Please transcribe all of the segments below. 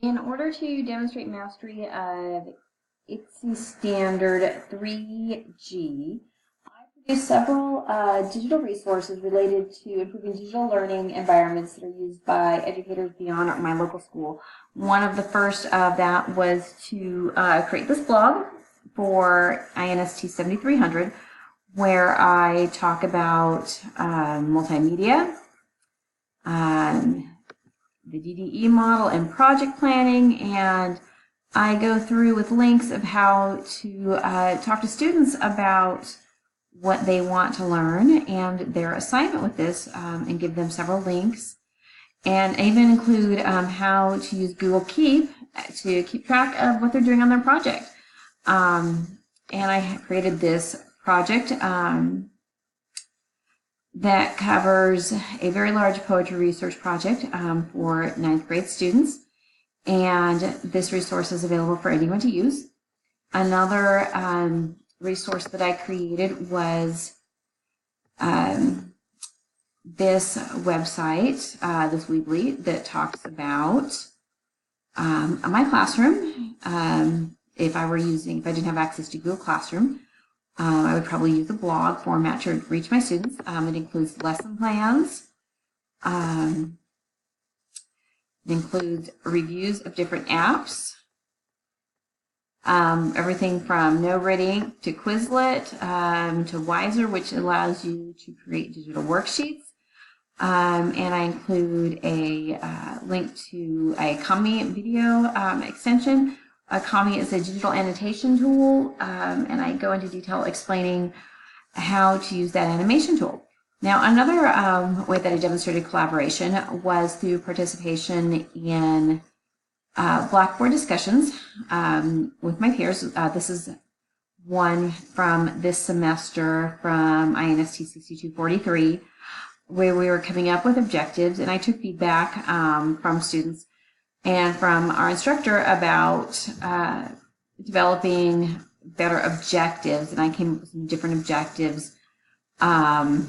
In order to demonstrate mastery of ISTE standard 3G, I produced several digital resources related to improving digital learning environments that are used by educators beyond my local school. One of the first of that was to create this blog for ISTE3g, where I talk about multimedia, the DDE model and project planning, and I go through with links of how to talk to students about what they want to learn and their assignment with this, and give them several links, and I even include how to use Google Keep to keep track of what they're doing on their project. And I created this project that covers a very large poetry research project for 9th grade students, and this resource is available for anyone to use. Another resource that I created was this website, this Weebly, that talks about my classroom. If I didn't have access to Google Classroom, I would probably use a blog format to reach my students. It includes lesson plans. It includes reviews of different apps. Everything from NoReady to Quizlet to Wiser, which allows you to create digital worksheets. And I include a link to a comm video extension. Comm is a digital annotation tool, and I go into detail explaining how to use that animation tool. Now, another way that I demonstrated collaboration was through participation in Blackboard discussions with my peers. This is one from this semester from INST 6243, where we were coming up with objectives, and I took feedback from students and from our instructor about developing better objectives, and I came up with some different objectives about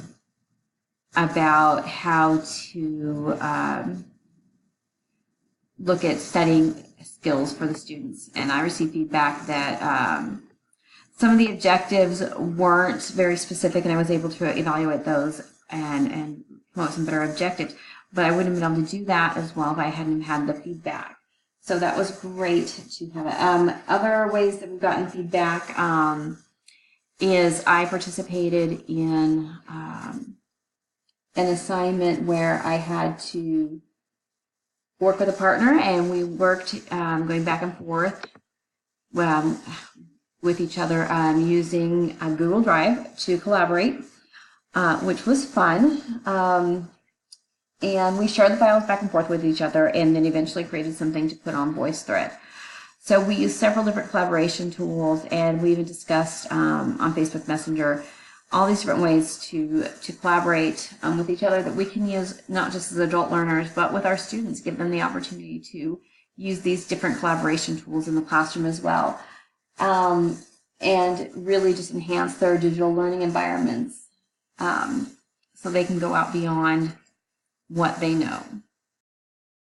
how to look at studying skills for the students. And I received feedback that some of the objectives weren't very specific, and I was able to evaluate those and come up with some better objectives. But I wouldn't have been able to do that as well if I hadn't had the feedback. So that was great to have it. Other ways that we've gotten feedback is I participated in an assignment where I had to work with a partner, and we worked going back and forth with each other using Google Drive to collaborate, which was fun. And we shared the files back and forth with each other, and then eventually created something to put on VoiceThread. So we used several different collaboration tools, and we even discussed on Facebook Messenger all these different ways to collaborate with each other that we can use not just as adult learners, but with our students, give them the opportunity to use these different collaboration tools in the classroom as well, and really just enhance their digital learning environments so they can go out beyond what they know.